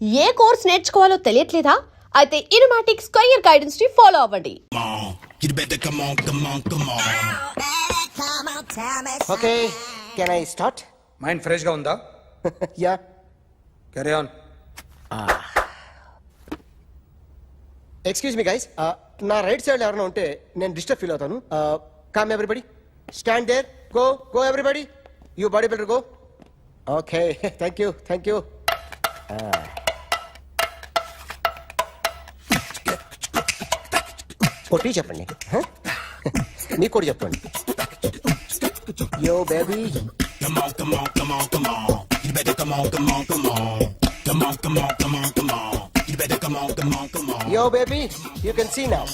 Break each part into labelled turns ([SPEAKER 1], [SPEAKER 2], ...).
[SPEAKER 1] ఏ course నేర్చుకోవాలో తెలియట్లేదా? అయితే ఇనుమాటిక్స్ కెరీర్ గైడెన్స్ ని ఫాలో అవ్వండి.
[SPEAKER 2] Okay, can I start?
[SPEAKER 3] Mind fresh గా ఉందా?
[SPEAKER 2] Yeah.
[SPEAKER 3] Carry on.
[SPEAKER 2] Excuse me guys, నా రైట్ సైడ్ ఎవరైనా ఉంటే నేను డిస్టర్బ్ ఫీల్ అవుతాను. Come everybody, stand there, go go everybody, you body builder go. Okay, thank you thank you. కొట్టి చెప్పండి, మీకు కూడా చెప్పండి. Yo baby, yo baby, you can see now.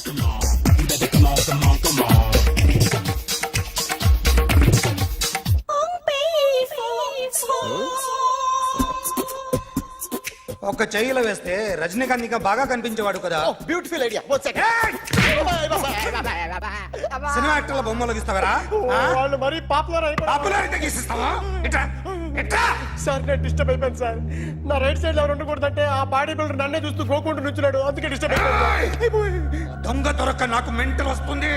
[SPEAKER 3] ఒక చెయ్యిలో వేస్తే రజనీకాంత్ ఇంకా బాగా కనిపించేవాడు కదా.
[SPEAKER 2] Oh, beautiful idea. One second.
[SPEAKER 3] Cinema యాక్టర్ల బొమ్మలు గీస్తావరా?
[SPEAKER 2] వాళ్ళు మరీ పాపులర్ అయిపోయారు.
[SPEAKER 3] పాపులారిటీ గీసిస్తావా? ఇట్రా ఇట్రా.
[SPEAKER 2] సార్ నేను డిస్టర్బ్ అయిపోయాను సార్. నా రైట్ సైడ్ ఎవరు ఉండకూడదంటే ఆ బాడీ బిల్డర్ నన్నే చూస్తూ గోకుంటూ నుంచున్నాడు, అందుకే డిస్టర్బ్ అయిపోయాను.
[SPEAKER 3] దొంగ దొరక్క నాకు మెంటల్ వస్తుంది.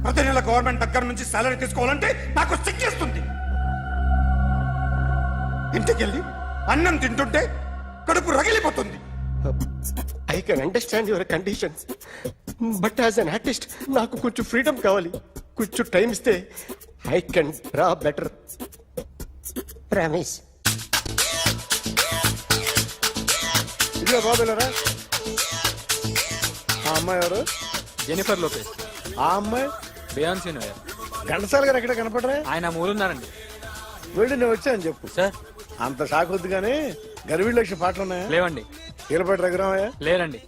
[SPEAKER 3] ప్రతి నెల గవర్నమెంట్ దగ్గర నుంచి సాలరీ తీసుకోవాలంటే నాకు సిగ్గేస్తుంది. ఇంటికెళ్ళి అన్నం తింటుంటే కడుపు రగిలిపోతుంది.
[SPEAKER 2] I can understand your conditions, but as an artist నాకు కొంచెం ఫ్రీడమ్ కావాలి. కొంచెం టైం ఇస్తే I can draw better. Promise.
[SPEAKER 4] ఇదిగో బాబులరా, ఆ అమ్మాయి ఎవరు?
[SPEAKER 5] Jennifer Lopez.
[SPEAKER 4] ఆ అమ్మాయి
[SPEAKER 5] బియాన్సీ నోయర్.
[SPEAKER 4] ఘంటసాల గారు ఎక్కడ కనపడరా?
[SPEAKER 5] ఆయన మూలున్నారండి.
[SPEAKER 4] వెళ్ళి నేను వచ్చాను చెప్పు.
[SPEAKER 5] సార్
[SPEAKER 4] అంత షాక్ వద్దు కానీ గర్వీళ్ళ లక్ష పాటలు ఉన్నాయా?
[SPEAKER 5] లేవండి.
[SPEAKER 4] కీలపాటి రఘురామయ్య
[SPEAKER 5] లేరండి.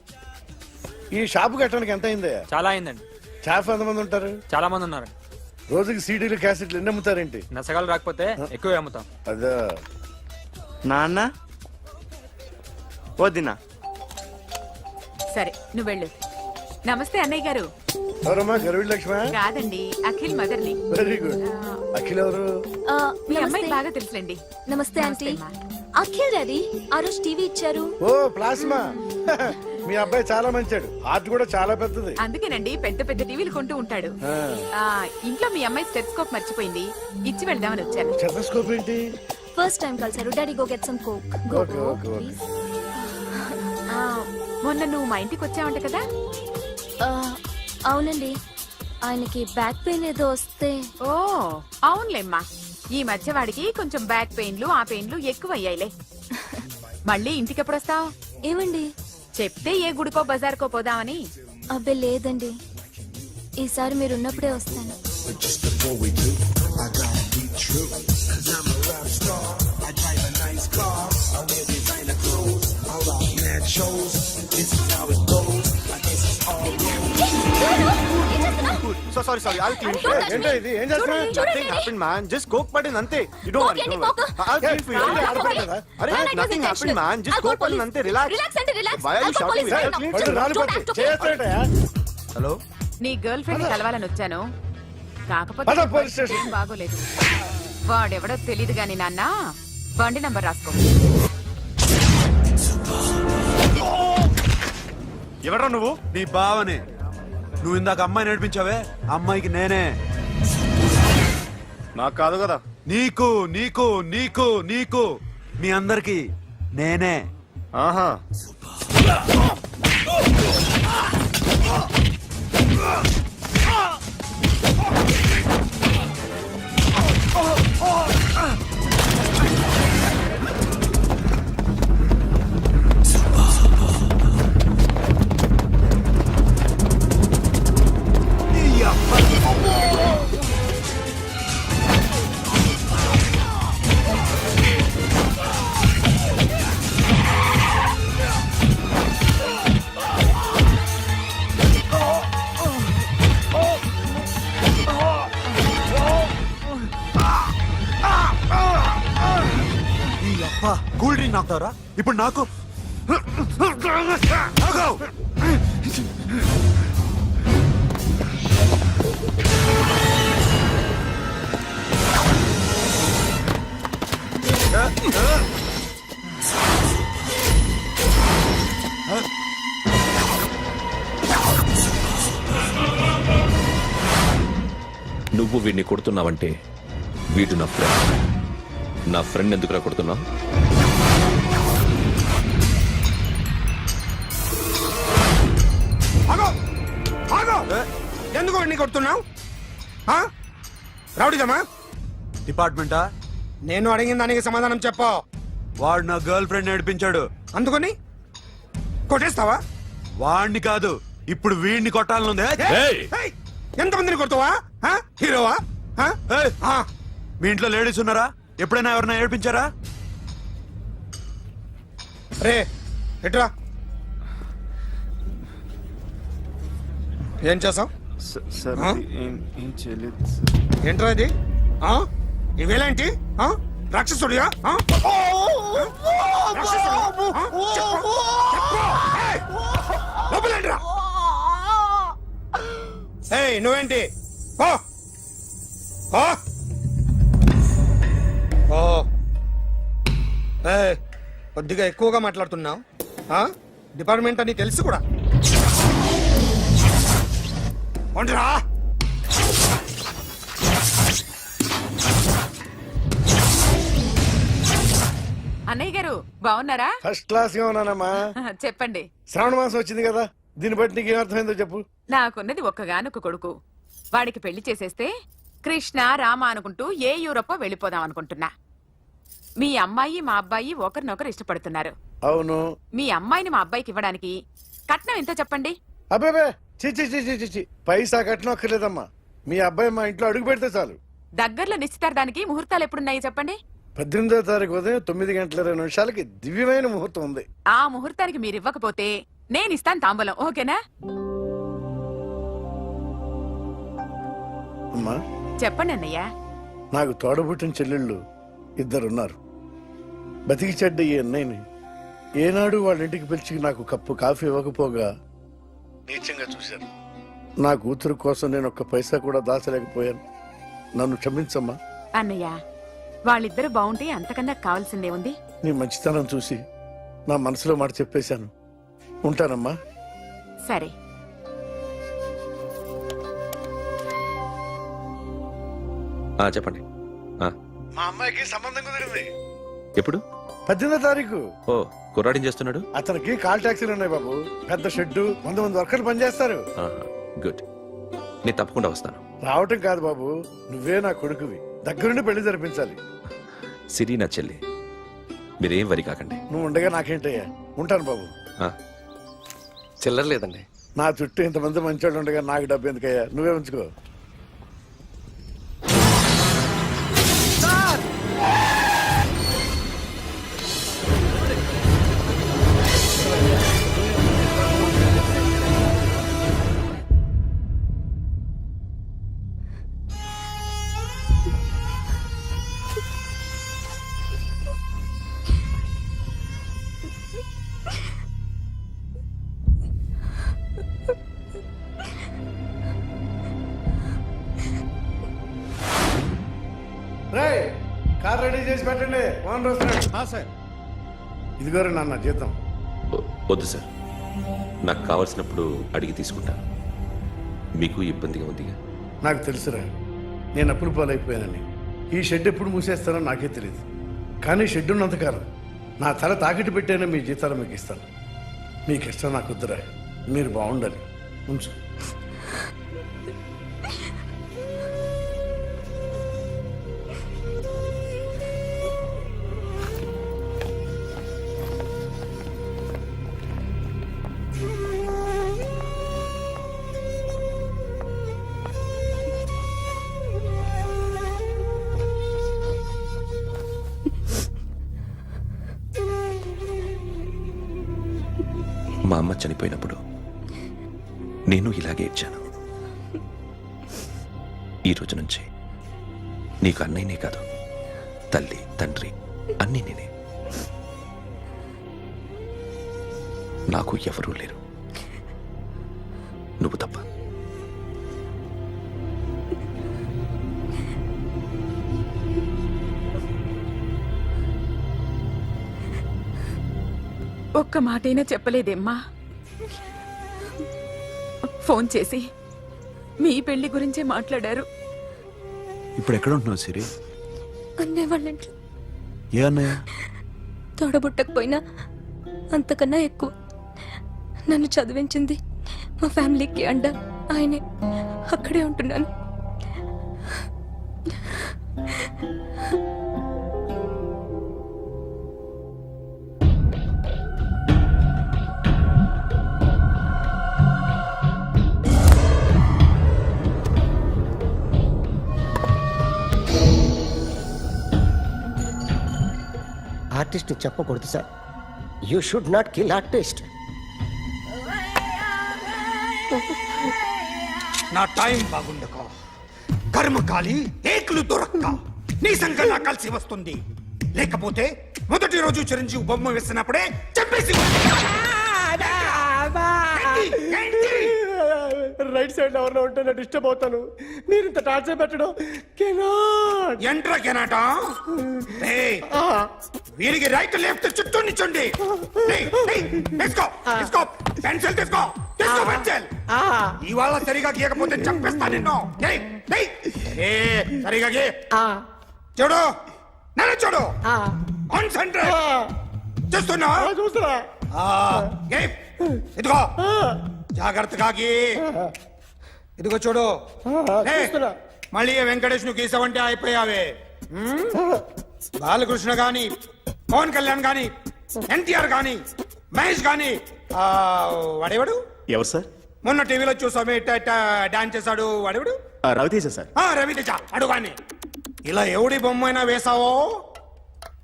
[SPEAKER 4] ఈ షాపు కట్టడానికి ఎంత అయిందయ్యా?
[SPEAKER 5] చాలా అయిందండి.
[SPEAKER 4] షాప్ ఎంతమంది ఉంటారు?
[SPEAKER 5] చాలా మంది ఉన్నారండి.
[SPEAKER 4] రోజుకి సీడీలు క్యాసెట్లు ఎన్ని అమ్ముతారేంటి?
[SPEAKER 5] నసగాలు రాకపోతే ఎక్కువ అమ్ముతాం.
[SPEAKER 4] అదే.
[SPEAKER 6] నాన్న వదినా.
[SPEAKER 7] సరే నువ్వు వెళ్ళు. నమస్తే అన్నయ్య గారు.
[SPEAKER 4] ఎవరమ్మా? గర్వీళ్ళ లక్ష్మ?
[SPEAKER 7] కాదండి, అఖిల్ మదర్ని.
[SPEAKER 4] Very good. అఖిల్ ఎవరు?
[SPEAKER 7] మీ అమ్మాయి బాగా తెలుసులేండి.
[SPEAKER 8] నమస్తే ఆంటీ.
[SPEAKER 7] అమ్మా.
[SPEAKER 8] అఖిల్ డాడీ ఆ రోజు టీవీ ఇచ్చారు.
[SPEAKER 4] ఓ ప్లాస్మా. మీ అబ్బాయి చాలా మంచాడు, ఆర్ట్ కూడా చాలా పెద్దది.
[SPEAKER 7] అందుకేనండి పెద్ద పెద్ద టీవీలు కొంటూ ఉంటాడు. ఇంట్లో మీ అమ్మాయి స్టెథోస్కోప్ మర్చిపోయింది, ఇచ్చి వెళ్దామని వచ్చాను.
[SPEAKER 4] స్టెథోస్కోప్ ఏంటి?
[SPEAKER 8] ఫస్ట్ టైం కలిసారు. Daddy go get some coke.
[SPEAKER 4] Okay okay okay.
[SPEAKER 7] మొన్న నువ్వు మా ఇంటికి వచ్చావంట కదా?
[SPEAKER 8] అవునండి, ఆయనకి బ్యాక్ పెయిన్ ఏదో వస్తే.
[SPEAKER 7] ఓ అవునులేమ్మా, ఈ మధ్య వాడికి కొంచెం బ్యాక్ పెయిన్లు ఆ పెయిన్లు ఎక్కువ అయ్యాయిలే. మళ్ళీ ఇంటికి ఎప్పుడు వస్తావు?
[SPEAKER 8] ఏమండి
[SPEAKER 7] చెప్తే ఏ గుడికో బజార్కో పోదామని.
[SPEAKER 8] అబ్బే లేదండి, ఈసారి మీరున్నప్పుడే వస్తాను.
[SPEAKER 6] Sorry I'll clean it.
[SPEAKER 4] ఏంటో ఇది? ఏం చేస్తున్నా?
[SPEAKER 6] Nothing happened man, just coke pardin ante. You don't worry. I'll clean for you. Arey nothing happened man, just coke pardin ante. Relax. Why are you shouting?
[SPEAKER 4] వాళ్ళు రాలిపోతే చేస్తాడయా?
[SPEAKER 6] Hello.
[SPEAKER 7] నీ girl friend కలవాలని వచ్చాను, కాకపోతే
[SPEAKER 4] పద, పోలీస్ స్టేషన్.
[SPEAKER 7] ఏం బాగోలేదు. వాడెవడో తెలీదు గాని నాన్న, బండి నంబర్ రాసుకో.
[SPEAKER 6] ఎవడ్రా నువ్వు?
[SPEAKER 9] నీ బావనే. నువ్వు ఇందాక అమ్మాయి నడిపించావే, అమ్మాయికి నేనే.
[SPEAKER 6] నాకు కాదు కదా.
[SPEAKER 9] నీకు నీకు నీకు నీకు మీ అందరికి నేనే.
[SPEAKER 6] ఆహా.
[SPEAKER 9] కూల్ డ్రింక్ నాకుతారా ఇప్పుడు? నాకు
[SPEAKER 10] నువ్వు వీడిని కొడుతున్నావంటే వీడు నా ఫ్రెండ్. నా ఫ్రెండ్ ఎందుకురా కొడుతున్నావు?
[SPEAKER 3] ఆగో ఆగో ఎందుకు వాడిని కొడుతున్నావు? రౌడీదమ్మా?
[SPEAKER 9] డిపార్ట్మెంటా?
[SPEAKER 3] నేను అడిగిన దానికి సమాధానం చెప్పు.
[SPEAKER 9] వాడు నా గర్ల్ ఫ్రెండ్ నడిపించాడు.
[SPEAKER 3] అందుకని కొట్టేస్తావా?
[SPEAKER 9] వాడిని కాదు, ఇప్పుడు వీడిని కొట్టాలనుంది.
[SPEAKER 3] ఏయ్! ఎంతమందిని కొడతావా? హీరోవా?
[SPEAKER 9] ఏయ్! మీ ఇంట్లో లేడీస్ ఉన్నారా? ఎప్పుడైనా ఎవరైనా ఏడిపించారా?
[SPEAKER 3] రే ఎట్రా ఏం చేసావు?
[SPEAKER 6] సార్
[SPEAKER 3] ఆ?
[SPEAKER 6] ఏం చేయలేదు.
[SPEAKER 3] ఏంట్రా ఇది? ఇవేలాంటి రాక్షసుడియా? రాక్షసుడియా? చెప్పు. ఏయ్! లోపలేంట్రా? ఏయ్ నువ్వేంటి? ఓ ఓ ఓ ఏయ్ కొద్దిగా ఎక్కువగా మాట్లాడుతున్నావు. డిపార్ట్మెంట్ అని తెలుసు కూడా. ఒంటరా
[SPEAKER 7] అన్నయ్య గారు బాగున్నారా?
[SPEAKER 4] ఫస్ట్ క్లాస్ గా ఉన్నానమ్మా.
[SPEAKER 7] చెప్పండి.
[SPEAKER 4] శ్రావణ మాసం వచ్చింది కదా, దీన్ని బట్టి నీకు ఏమర్థమైందో చెప్పు.
[SPEAKER 7] నాకున్నది ఒక్కగానొక్క కొడుకు. వాడికి పెళ్లి చేసేస్తే కృష్ణ రామ అనుకుంటూ ఏ యూరోపో వెళ్ళిపోదాం అనుకుంటున్నా. మీ అమ్మాయి మా అబ్బాయి ఒకరినొకరు ఇష్టపడుతున్నారు.
[SPEAKER 4] అవును.
[SPEAKER 7] మీ అమ్మాయిని మా అబ్బాయికి ఇవ్వడానికి కట్నం ఎంత చెప్పండి?
[SPEAKER 4] అబ్బే చిచి చిచి చిచి పైసా కట్నం అక్కర్లేదమ్మా. మీ అబ్బాయి మా ఇంట్లో అడుగు పెడితే చాలు.
[SPEAKER 7] దగ్గరలో నిశ్చితార్థానికి ముహూర్తాలు ఎప్పుడున్నాయి చెప్పండి?
[SPEAKER 4] 18వ తారీఖు ఉదయం 9:20 దివ్యమైన ముహూర్తం ఉంది.
[SPEAKER 7] ఆ ముహూర్తానికి మీరు ఇవ్వకపోతే నేను ఇస్తాను తాంబూలం. ఓకేనా?
[SPEAKER 4] అమ్మా,
[SPEAKER 7] చెప్పండి అన్నయ్య.
[SPEAKER 4] నాకు తోడబుట్టిన చెల్లెళ్ళు ఇద్దరున్నారు. బతికి చెడ్డ ఈ అన్నయ్యని ఏనాడు వాళ్ళ ఇంటికి పిలిచి నాకు కప్పు కాఫీ ఇవ్వకపోగా నీచంగా చూశాను. నా కూతురు కోసం నేను ఒక్క పైసా కూడా దాచలేకపోయాను. నన్ను క్షమించమ్మా.
[SPEAKER 7] అన్నయ్య, వాళ్ళిద్దరు బాగుంటే అంతకన్నా కావాల్సిందే ఉంది.
[SPEAKER 4] నీ మంచితనం చూసి నా మనసులో మాట చెప్పేశాను. ఉంటానమ్మా.
[SPEAKER 7] సరే.
[SPEAKER 10] చెప్పండి.
[SPEAKER 4] మా అమ్మాయికి సంబంధం కుదిరింది.
[SPEAKER 10] ఎప్పుడు?
[SPEAKER 4] 18వ తారీఖు.
[SPEAKER 10] ఓ, కుర్రాడేం చేస్తున్నాడు?
[SPEAKER 4] అతనికి కాల్ టాక్సీలు ఉన్నాయి బాబు. పెద్ద షెడ్డు, 100 వర్కర్లు పనిచేస్తారు.
[SPEAKER 10] గుడ్. నేను తప్పకుండా వస్తాను.
[SPEAKER 4] రావటం కాదు బాబు, నువ్వే నా కొడుకువి. దగ్గరుండి పెళ్లి జరిపించాలి.
[SPEAKER 10] సిరి నా చెల్లి, మీరేం వరి కాకండి.
[SPEAKER 4] నువ్వు ఉండగా నాకేంటయ్యా. ఉంటాను బాబు.
[SPEAKER 10] చిల్లర లేదండి.
[SPEAKER 4] నా చుట్టూ ఇంతమంది మంచోళ్ళు ఉండగా నాకు డబ్బు ఎందుకయ్యా? నువ్వే ఉంచుకో. కార్ రెడీ చేసి పెట్టండి. ఓనర్ వస్తున్నాడు. సార్, ఇదిగోరు నాన్న జీతం.
[SPEAKER 10] వద్దు సార్, నాకు కావలసినప్పుడు అడిగి తీసుకుంటాను. మీకు ఇబ్బందిగా ఉందిగా?
[SPEAKER 4] నాకు తెలుసురా, నేను అప్పులు పాలైపోయానని. ఈ షెడ్ ఎప్పుడు మూసేస్తానో నాకే తెలియదు. కానీ షెడ్ ఉన్నంతకాలం నా తల తాకిట్టు పెట్టైనా మీ జీతాలు మీకు ఇస్తాను. మీకు ఇష్టం నాకు వద్దురా. మీరు బాగుండాలి. ఉంచు.
[SPEAKER 10] మా అమ్మ చనిపోయినప్పుడు నేను ఇలాగే ఇచ్చాను. ఈ రోజు నుంచి నీకు అన్నయ్యనే కాదు, తల్లి తండ్రి అన్నీ నేనే. నాకు ఎవరూ లేరు, నువ్వు తప్ప.
[SPEAKER 7] ఒక్క మాటైనా చెప్పలేదేమ్మా? ఫోన్ చేసి మీ పెళ్లి గురించే మాట్లాడారు.
[SPEAKER 9] ఇప్పుడు ఎక్కడ ఉంటున్నావు సిరి?
[SPEAKER 8] అన్నయ్య వాళ్ళ ఇంట్లో.
[SPEAKER 9] ఏ అన్నయ్య?
[SPEAKER 8] తోడబుట్టకపోయినా అంతకన్నా ఎక్కువ నన్ను చదివించింది మా ఫ్యామిలీకి అండ ఆయనే. అక్కడే ఉంటున్నాను.
[SPEAKER 2] ఆర్టిస్ట్ చెప్పకూడదు sir. You should not kill artist.
[SPEAKER 3] నా టైం బాగుండక కర్మకాలి ఏకులు దొరక్క నీ సంకల్లా కలిసి వస్తుంది. లేకపోతే మొదటి రోజు చిరంజీవి బొమ్మ వేసినప్పుడే చెప్పేసి
[SPEAKER 2] రైట్ సైడ్ ఎవరిలో ఉంటే నేను డిస్టర్బ్ అవుతాను. మీరు ఇంత టార్చర్ పెట్టడం
[SPEAKER 3] ఎంట్రా కెనాట. వీరికి రైట్ లెఫ్ట్ చుట్టూ నిచ్చండి. పెన్సిల్ తీసుకో, తీసుకో పెన్సిల్. ఇవాళ సరిగా గీయకపోతే చంపేస్తా నిన్ను. సరిగా గీ. చూడు, నన్ను చూడు. కాన్సంట్రేట్ చూస్తున్నా.
[SPEAKER 2] చూస్తున్నా.
[SPEAKER 3] ఇదిగో జాగ్రత్తగా గీ. ఇదిగో చూడు. మళ్ళీ వెంకటేష్ ను గీసావంటే అయిపోయావే. బాలకృష్ణ గాని, పవన్ కళ్యాణ్ గాని, ఎన్టీఆర్ గాని, మహేష్ గాని, వాడేవాడు
[SPEAKER 6] ఎవరు సార్?
[SPEAKER 3] మొన్న టీవీలో చూసామే డాన్స్ చేశాడు వాడేవాడు?
[SPEAKER 6] రవితేజ సార్.
[SPEAKER 3] రవితేజ అడుగాని. ఇలా ఎవడి బొమ్మ అయినా వేసావో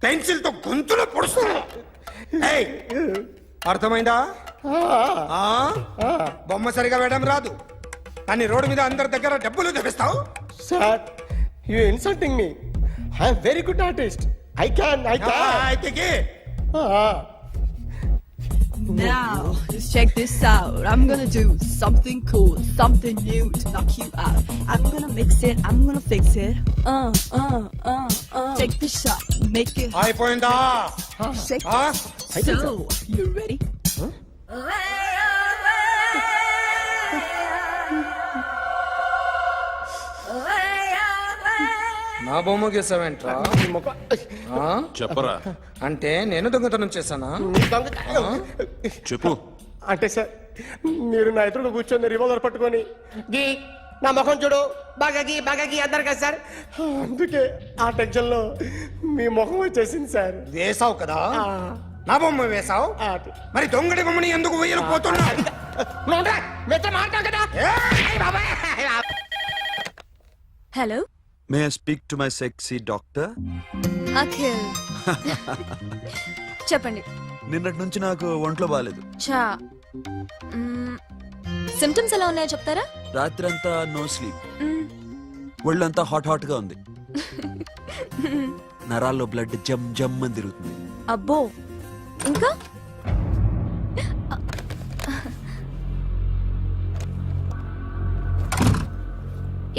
[SPEAKER 3] పెన్సిల్ తో గొంతులో పొడుస్తున్నా. అర్థమైందా? బొమ్మ సరిగా వేయడం రాదు కానీ రోడ్డు మీద అందరి దగ్గర డబ్బులు తెప్పిస్తావు.
[SPEAKER 2] Sir, you insulting me. I am very good artist. I can.
[SPEAKER 3] అయితే గీ.
[SPEAKER 11] Now, just check this out. I'm gonna do something cool, something new to knock you out. I'm gonna mix it, I'm gonna fix it. Take the shot, make it
[SPEAKER 3] అయిపోయిందా?
[SPEAKER 11] shake. So, you ready?
[SPEAKER 3] నా బొమ్మ గీసావేంట్రా?
[SPEAKER 10] చెప్పరా.
[SPEAKER 3] అంటే నేను దొంగతనం చేశానా?
[SPEAKER 10] చెప్పు.
[SPEAKER 2] అంటే సార్, మీరు నా ఎదురుగా కూర్చొని రివాల్వర్ పట్టుకొని గీ, నా ముఖం చూడు, బాగా గీ అన్నారు కదా సార్. అందుకే ఆ టెన్షన్ లో మీ ముఖం వచ్చేసింది సార్.
[SPEAKER 3] వేసావు కదా, నా బొమ్మ వేసావు. మరి దొంగడి బొమ్మని ఎందుకు వేయలేకపోతున్నా?
[SPEAKER 8] Hello,
[SPEAKER 9] may I speak to my sexy doctor?
[SPEAKER 8] Akhil. చెప్పండి.
[SPEAKER 9] నిన్నటి నుంచి నాకు ఒంట్లో బాగాలేదు.
[SPEAKER 8] చా, సిమ్టమ్స్ ఎలా ఉన్నాయో చెప్తారా?
[SPEAKER 9] రాత్రంతా నో స్లీప్, ఒళ్ళంతా హాట్ హాట్ గా ఉంది, నరాల్లో బ్లడ్ జమ్ జమ్ అని తిరుగుతుంది.
[SPEAKER 8] అబ్బో, ఇంకా?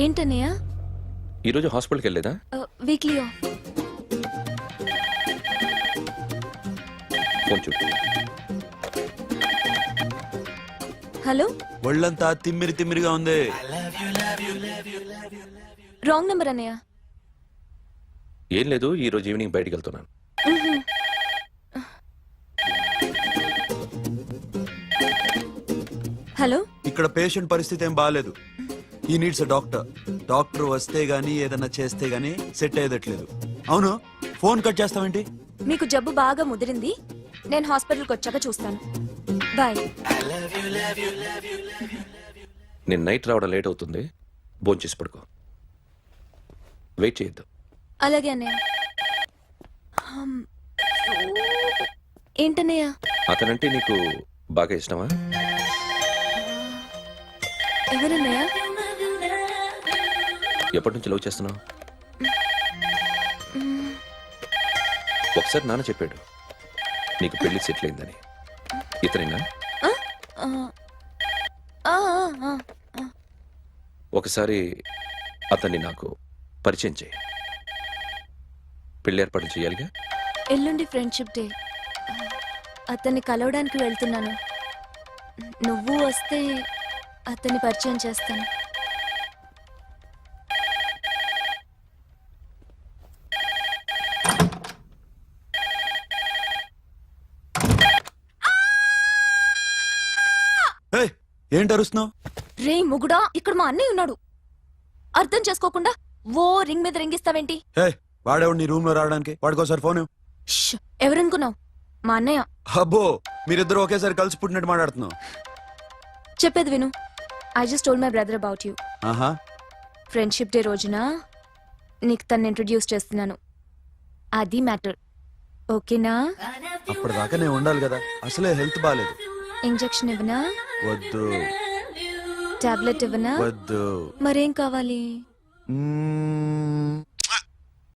[SPEAKER 8] ఏంటన్నయ్య?
[SPEAKER 10] ఈరోజు హాస్పిటల్కి వెళ్ళేదా?
[SPEAKER 8] Weekly off.
[SPEAKER 10] ఫోన్ చూడు.
[SPEAKER 8] హలో,
[SPEAKER 9] ఒళ్ళంతా తిమ్మిరి తిమ్మిరిగా ఉంది.
[SPEAKER 8] రాంగ్ నెంబర్ అన్నయ్య.
[SPEAKER 10] ఏం లేదు, ఈ రోజు ఈవినింగ్ బయటికి వెళ్తున్నాను.
[SPEAKER 8] హలో,
[SPEAKER 9] ఇక్కడ పేషెంట్ పరిస్థితి ఏం బాగాలేదు. ఈ నీడ్స్ డాక్టర్. డాక్టర్ వస్తే గానీ ఏదన్నా చేస్తే గానీ సెట్ అయ్యేదట్లేదు. అవును, ఫోన్ కట్ చేస్తావేంటి?
[SPEAKER 8] మీకు జబ్బు బాగా ముదిరింది, నేను హాస్పిటల్కి వచ్చాక చూస్తాను. బాయ్.
[SPEAKER 10] నేను నైట్ రావడం లేట్ అవుతుంది, భోంచేసి పడుకో. వెయిట్ చేయొద్దు.
[SPEAKER 8] అలాగే అన్నయ్య. ఏంటన్నయ్య?
[SPEAKER 10] అతనంటే నీకు బాగా ఇష్టమా?
[SPEAKER 8] ఎవరన్నయ్య?
[SPEAKER 10] ఎప్పటి నుంచి లవ్ చేస్తున్నావు? ఒకసారి నాన్న చెప్పాడు నీకు పెళ్లి సెటిల్ అయిందని. ఇతనేనా? ఒకసారి అతన్ని నాకు పరిచయం చేయి. పెళ్లి ఏర్పాటు చేయాలిగా.
[SPEAKER 8] ఎల్లుండి ఫ్రెండ్షిప్ డే. అతన్ని కలవడానికి వెళ్తున్నాను. నువ్వు వస్తే అతన్ని పరిచయం చేస్తాను.
[SPEAKER 9] ఏయ్, ఏంటి అరుస్తున్నావు?
[SPEAKER 8] రే ముగుడా, ఇక్కడ మా అన్నయ్య ఉన్నాడు. అర్థం చేసుకోకుండా ఓ రింగ్ మీద రింగిస్తావేంటి?
[SPEAKER 9] హే, వాడేవాడు నీ రూమ్ లో రావడానికి? వాడికోసారి ఫోన్ ఇవ్వు.
[SPEAKER 8] ష్, ఎవరనుకున్నావు? మా అన్నయ్య.
[SPEAKER 9] అబ్బో, మీరిద్దరు ఒకేసారి కలిసి పుట్టినట్టు మాట్లాడుతున్నావు.
[SPEAKER 8] చెప్పేది విను. I just told my brother about you.
[SPEAKER 9] ఆహా,
[SPEAKER 8] ఫ్రెండ్షిప్ డే రోజున నీకు తను ఇంట్రడ్యూస్ చేస్తున్నాను. అది మ్యాటర్. ఓకేనా?
[SPEAKER 9] అప్పటిదాకా నేను ఉండాలి కదా, అసలే హెల్త్ బాగాలేదు.
[SPEAKER 8] ఇంజెక్షన్ ఇవ్వనా?
[SPEAKER 9] వద్దు.
[SPEAKER 8] టాబ్లెట్ ఇవ్వనా?
[SPEAKER 9] వద్దు.
[SPEAKER 8] మరేం కావాలి?
[SPEAKER 9] మ్మ్,